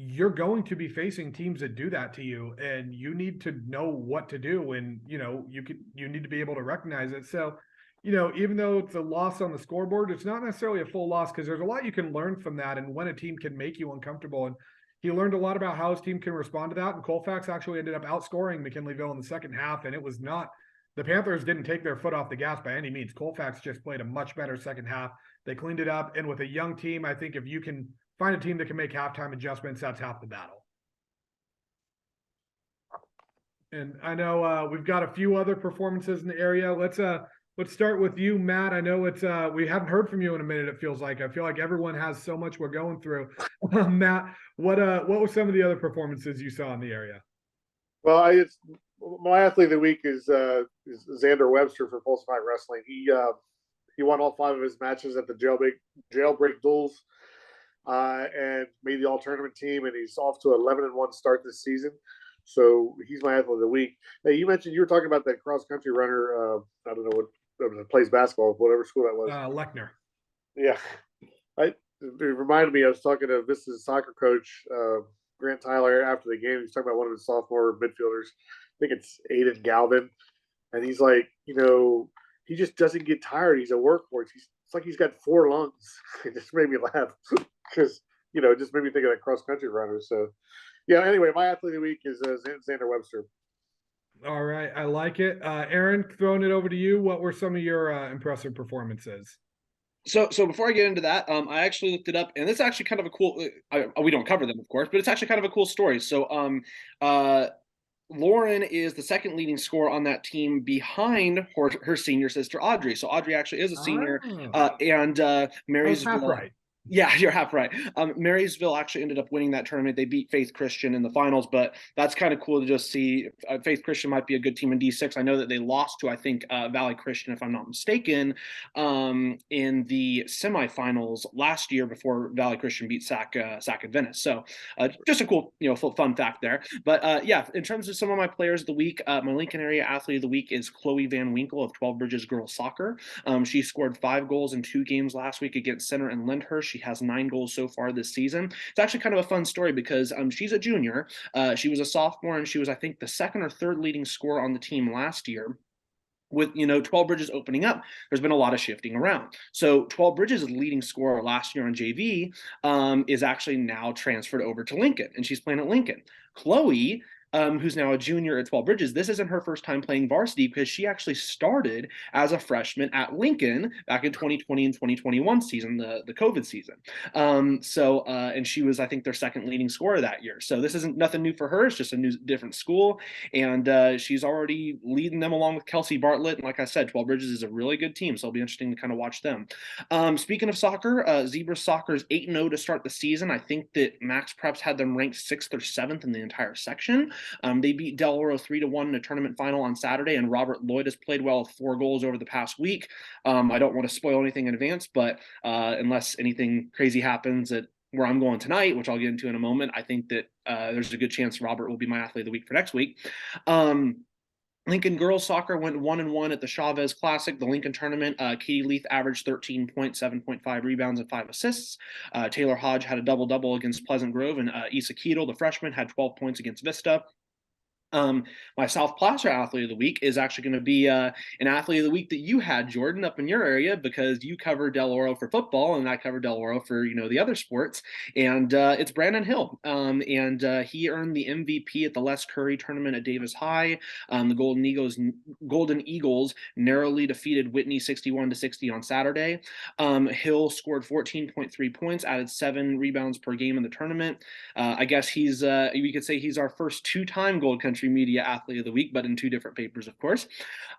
you're going to be facing teams that do that to you, and you need to know what to do. And, you need to be able to recognize it. So, even though it's a loss on the scoreboard, it's not necessarily a full loss because there's a lot you can learn from that and when a team can make you uncomfortable. And he learned a lot about how his team can respond to that. And Colfax actually ended up outscoring McKinleyville in the second half. And it was not, the Panthers didn't take their foot off the gas by any means. Colfax just played a much better second half. They cleaned it up. And with a young team, I think if you can find a team that can make halftime adjustments, that's half the battle. And I know we've got a few other performances in the area. Let's start with you, Matt. I know it's we haven't heard from you in a minute. It feels like I feel like everyone has so much we're going through. Matt, what were some of the other performances you saw in the area? Well, my athlete of the week is Xander Webster for Pulse Fight Wrestling. He won all 5 of his matches at the jailbreak duels. And made the all tournament team, and he's off to 11-1 start this season. So he's my athlete of the week. Hey, you mentioned you were talking about that cross country runner. I don't know what plays basketball, whatever school that was. Lechner. Yeah, it reminded me. I was talking to Vista's soccer coach Grant Tyler after the game. He's talking about one of his sophomore midfielders. I think it's Aiden Galvin, and he's like, he just doesn't get tired. He's a workhorse. It's like he's got 4 lungs. It just made me laugh because, it just made me think of that cross-country runner. So, yeah, anyway, my athlete of the week is Xander Webster. All right. I like it. Aaron, throwing it over to you. What were some of your impressive performances? So before I get into that, I actually looked it up, and it's actually kind of a cool. We don't cover them, of course, but it's actually kind of a cool story. So, Lauren is the second leading scorer on that team behind her senior sister Audrey. So Audrey actually is a senior, and Mary's half right. Yeah, you're half right. Marysville actually ended up winning that tournament. They beat Faith Christian in the finals, but that's kind of cool to just see. Faith Christian might be a good team in D6. I know that they lost to, I think, Valley Christian, if I'm not mistaken, in the semifinals last year before Valley Christian beat Sac Adventist. So just a cool, fun fact there. But yeah, in terms of some of my players of the week, my Lincoln area athlete of the week is Chloe Van Winkle of 12 Bridges Girls Soccer. She scored 5 goals in 2 games last week against Center and Lyndhurst. She has 9 goals so far this season. It's actually kind of a fun story because she's a junior. She was a sophomore, and she was, I think, the second or third leading scorer on the team last year. With 12 Bridges opening up, there's been a lot of shifting around. So 12 Bridges' leading scorer last year on JV is actually now transferred over to Lincoln, and she's playing at Lincoln. Chloe, who's now a junior at 12 Bridges, this isn't her first time playing varsity because she actually started as a freshman at Lincoln back in 2020 and 2021 season, the COVID season. And she was, I think, their second leading scorer that year. So this isn't nothing new for her. It's just a different school. And she's already leading them along with Kelsey Bartlett. And like I said, 12 Bridges is a really good team. So it'll be interesting to kind of watch them. Speaking of soccer, Zebra Soccer is 8-0 to start the season. I think that Max Preps had them ranked 6th or 7th in the entire section. They beat Del Oro 3-1 in a tournament final on Saturday, and Robert Lloyd has played well with 4 goals over the past week. I don't want to spoil anything in advance, but unless anything crazy happens at where I'm going tonight, which I'll get into in a moment, I think that there's a good chance Robert will be my athlete of the week for next week. Lincoln girls soccer went 1-1 at the Chavez Classic, the Lincoln tournament. Katie Leith averaged 13 points, 7.5 rebounds, and 5 assists. Taylor Hodge had a double-double against Pleasant Grove, and Issa Keetle, the freshman, had 12 points against Vista. My South Placer athlete of the week is actually going to be an athlete of the week that you had, Jordan, up in your area, because you cover Del Oro for football and I cover Del Oro for the other sports, and it's Brandon Hill. He earned the MVP at the Les Curry tournament at Davis High. The Golden Eagles narrowly defeated Whitney 61-60 on Saturday. Hill scored 14.3 points, added 7 rebounds per game in the tournament. I guess we could say he's our first 2-time Gold Country Media Athlete of the Week, but in 2 different papers, of course.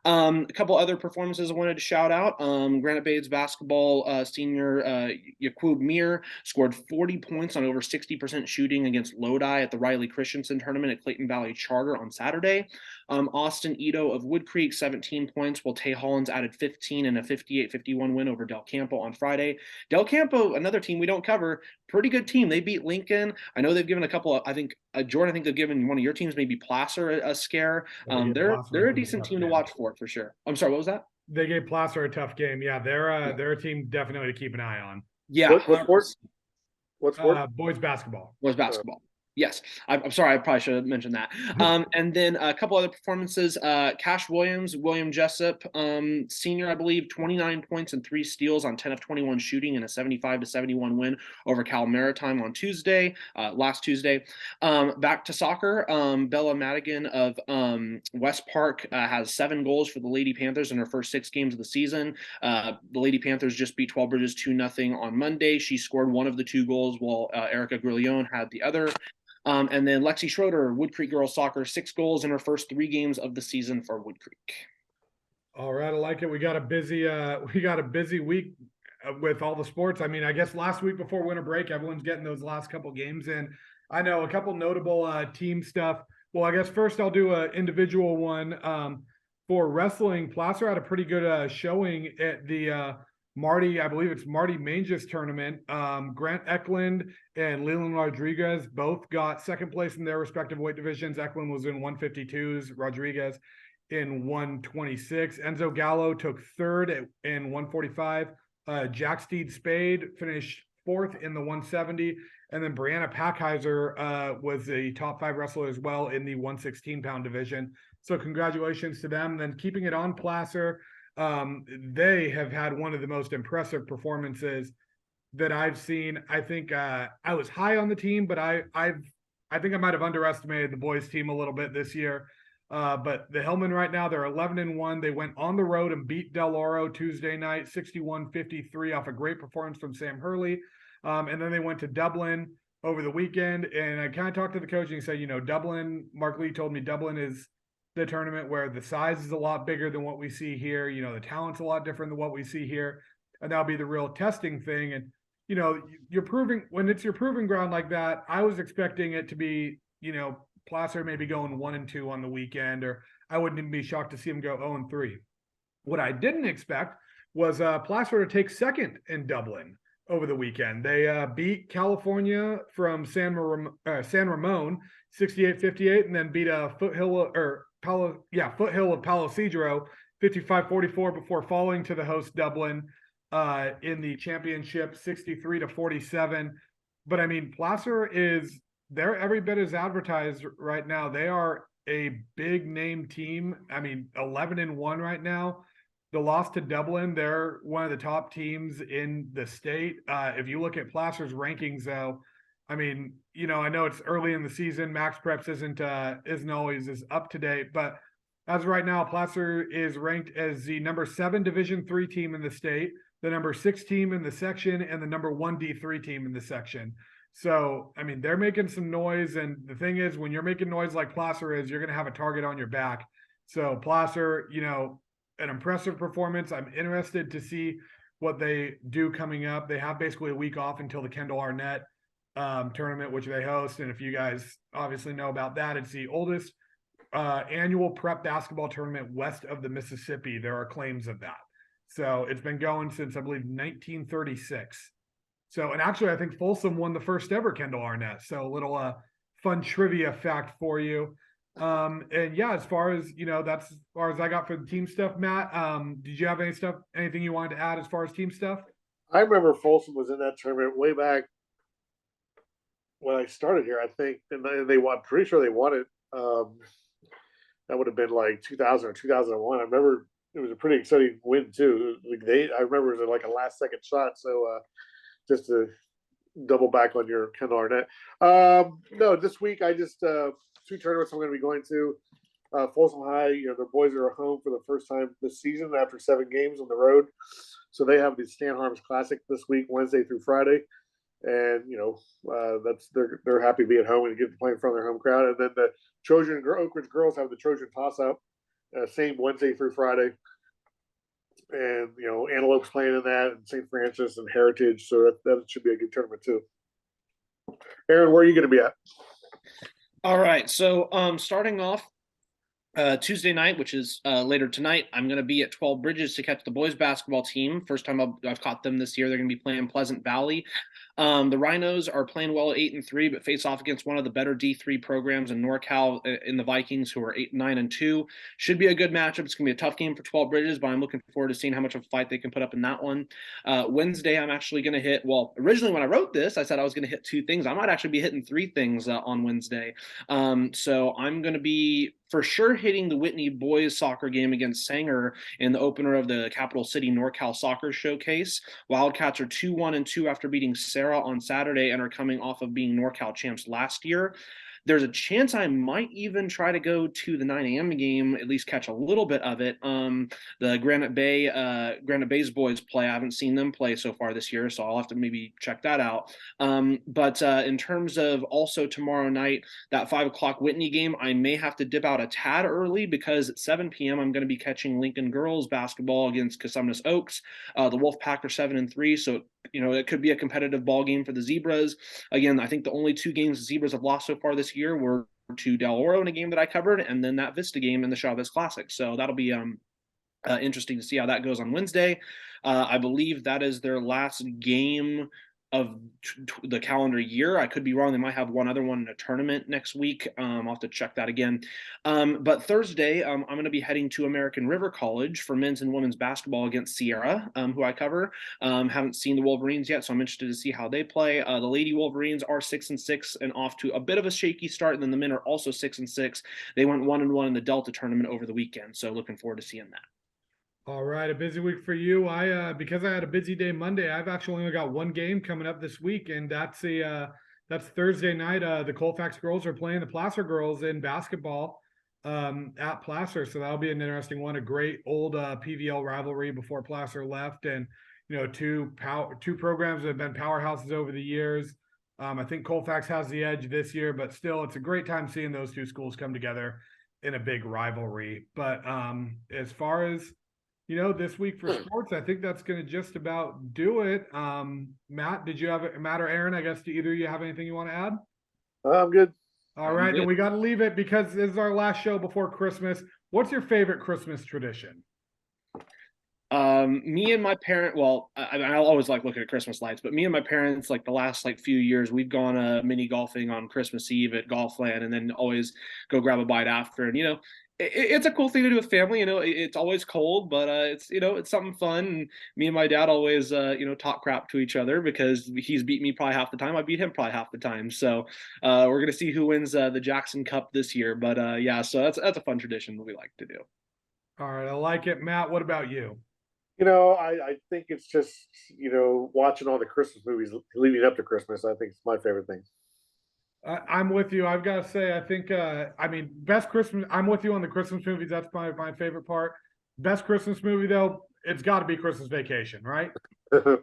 A couple other performances I wanted to shout out. Granite Bays basketball senior Yaqub Mir scored 40 points on over 60% shooting against Lodi at the Riley Christensen tournament at Clayton Valley Charter on Saturday. Austin Ito of Wood Creek, 17 points, while Tay Hollins added 15 in a 58-51 win over Del Campo on Friday. Del Campo, another team we don't cover, pretty good team. They beat Lincoln. I know they've given a couple of, I think, Jordan, I think they've given one of your teams, maybe Placer, a scare. They're a decent team to watch for sure. I'm sorry, what was that? They gave Placer a tough game. Yeah, they're a team definitely to keep an eye on. Yeah. What sport? Boys basketball. Boys basketball. Yes, I'm sorry. I probably should have mentioned that. And then a couple other performances. Cash Williams, William Jessup, senior, I believe, 29 points and 3 steals on 10 of 21 shooting in a 75-71 win over Cal Maritime on last Tuesday. Back to soccer. Bella Madigan of West Park has 7 goals for the Lady Panthers in her first 6 games of the season. The Lady Panthers just beat 12 Bridges 2-0 on Monday. She scored 1 of the 2 goals, while Erica Grillion had the other. And then Lexi Schroeder, Wood Creek girls soccer, 6 goals in her first 3 games of the season for Wood Creek. All right, I like it. We got a busy week with all the sports. I mean, I guess last week before winter break, everyone's getting those last couple games in. I know a couple notable team stuff. Well, I guess first I'll do an individual one. For wrestling, Placer had a pretty good showing at the I believe it's Marty Manges tournament. Grant Eklund and Leland Rodriguez both got second place in their respective weight divisions. Eklund was in 152s, Rodriguez in 126. Enzo Gallo took third in 145. Jack Steed Spade finished 4th in the 170. And then Brianna Packheiser was a top 5 wrestler as well in the 116-pound division. So congratulations to them. And then keeping it on Placer, they have had one of the most impressive performances that I've seen. I think I was high on the team, but I think I might have underestimated the boys team a little bit this year. But the Hillmen right now, they're 11-1. They went on the road and beat Del Oro Tuesday night, 61-53 off a great performance from Sam Hurley. And then they went to Dublin over the weekend, and I kind of talked to the coach and he said, Dublin, Mark Lee told me Dublin is the tournament where the size is a lot bigger than what we see here. The talent's a lot different than what we see here. And that'll be the real testing thing. And, you know, you're proving when it's your proving ground like that. I was expecting it to be, you know, Placer maybe going 1-2 on the weekend, or I wouldn't even be shocked to see him go 0-3. What I didn't expect was Placer to take second in Dublin over the weekend. They beat California from San Ramon 68-58, and then beat a Foothill of Palo Cedro 55-44 before falling to the host Dublin in the championship 63-47. But I mean, Placer they're every bit as advertised right now. They are a big name team. I mean, 11-1 right now. The loss to Dublin, they're one of the top teams in the state. If you look at Placer's rankings, though, I mean, you know, I know it's early in the season. Max Preps isn't always as up to date, but as of right now, Placer is ranked as the number 7 Division III team in the state, the number 6 team in the section, and the number 1 D3 team in the section. So, I mean, they're making some noise, and the thing is, when you're making noise like Placer is, you're going to have a target on your back. So, Placer, you know, an impressive performance. I'm interested to see what they do coming up. They have basically a week off until the Kendall Arnett tournament, which they host. And if you guys obviously know about that, it's the oldest annual prep basketball tournament west of the Mississippi. There are claims of that. So it's been going since, I believe, 1936. So, and actually, I think Folsom won the first ever Kendall Arnett. So a little fun trivia fact for you. And yeah, as far as, you know, that's as far as I got for the team stuff. Matt, did you have anything you wanted to add as far as team stuff? I remember Folsom was in that tournament way back when I started here, I think, and they won. Pretty sure they won it. That would have been like 2000 or 2001. I remember it was a pretty exciting win too. I remember it was like a last second shot. So just to double back on your Kendall Arnett. No, this week I just 2 tournaments I'm going to be going to. Folsom High, you know, their boys are home for the first time this season after 7 games on the road. So they have the Stan Harms Classic this week, Wednesday through Friday. And, you know, they're happy to be at home and get to play in front of their home crowd. And then the Oak Ridge girls have the Trojan toss-up, same Wednesday through Friday. And, you know, Antelope's playing in that, and St. Francis and Heritage. So that should be a good tournament too. Aaron, where are you going to be at? All right. So starting off Tuesday night, which is later tonight, I'm going to be at 12 Bridges to catch the boys basketball team. First time I've caught them this year. They're going to be playing Pleasant Valley. The Rhinos are playing well at 8-3, but face off against one of the better D3 programs in NorCal in the Vikings, who are 9-2. Should be a good matchup. It's going to be a tough game for 12 Bridges, but I'm looking forward to seeing how much of a fight they can put up in that one. Wednesday, I'm actually going to hit, well, originally when I wrote this, I said I was going to hit 2 things. I might actually be hitting 3 things on Wednesday. So I'm going to be for sure hitting the Whitney boys soccer game against Sanger in the opener of the Capital City NorCal Soccer Showcase. Wildcats are 2-1-2 after beating Sarah on Saturday and are coming off of being NorCal champs last year. There's a chance I might even try to go to the 9 a.m. game, at least catch a little bit of it. The Granite Bay's boys play. I haven't seen them play so far this year, so I'll have to maybe check that out. But in terms of also tomorrow night, that 5 o'clock Whitney game, I may have to dip out a tad early because at 7 p.m. I'm going to be catching Lincoln girls basketball against Casumnas Oaks. The Wolfpack are 7-3, so you know it could be a competitive ball game for the Zebras. Again, I think the only 2 games the Zebras have lost so far this year were to Del Oro in a game that I covered, and then that Vista game in the Chavez Classic. So that'll be interesting to see how that goes on Wednesday. I believe that is their last game of the calendar year. I could be wrong. They might have one other one in a tournament next week. I'll have to check that again. But Thursday, I'm going to be heading to American River College for men's and women's basketball against Sierra, who I cover. Haven't seen the Wolverines yet, so I'm interested to see how they play. The Lady Wolverines are 6-6 and off to a bit of a shaky start, and then the men are also 6-6. They went 1-1 in the Delta tournament over the weekend, so looking forward to seeing that. All right, a busy week for you. Because I had a busy day Monday, I've actually only got 1 game coming up this week, and that's Thursday night. The Colfax girls are playing the Placer girls in basketball at Placer, so that'll be an interesting one. A great old PVL rivalry before Placer left, and you know, two programs that have been powerhouses over the years. I think Colfax has the edge this year, but still, it's a great time seeing those 2 schools come together in a big rivalry. But as far as this week for sports, I think that's going to just about do it. Matt, Matt or Aaron, I guess, do either of you have anything you want to add? I'm good. All I'm right, then good. we got to leave it because this is our last show before Christmas. What's your favorite Christmas tradition? Me and my parent, well, I always like looking at Christmas lights, but me and my parents, like the last few years, we've gone mini golfing on Christmas Eve at Golfland, and then always go grab a bite after. And it's a cool thing to do with family. It's always cold, but it's something fun. And me and my dad always talk crap to each other because he's beat me probably half the time. I beat him probably half the time. So we're gonna see who wins the Jackson Cup this year. But yeah, so that's a fun tradition that we like to do. All right, I like it. Matt, what about you? I think it's just, watching all the Christmas movies leading up to Christmas. I think it's my favorite thing. I'm with you. I've got to say, I think, best Christmas. I'm with you on the Christmas movies. That's my favorite part. Best Christmas movie though, it's got to be Christmas Vacation, right? I'm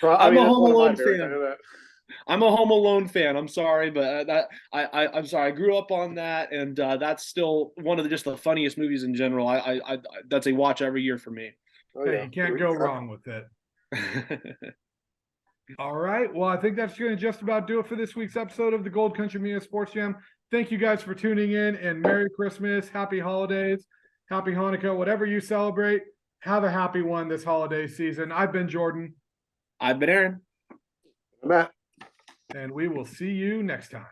I'm a Home one of my Alone favorites, I fan. know that. I'm a Home Alone fan. I'm sorry, but I'm sorry. I grew up on that, and that's still one of just the funniest movies in general. That's a watch every year for me. Oh, Hey, yeah. you can't go wrong with it. All right. Well, I think that's going to just about do it for this week's episode of the Gold Country Media Sports Jam. Thank you guys for tuning in, and Merry Christmas, Happy Holidays, Happy Hanukkah, whatever you celebrate. Have a happy one this holiday season. I've been Jordan. I've been Aaron. Matt. And we will see you next time.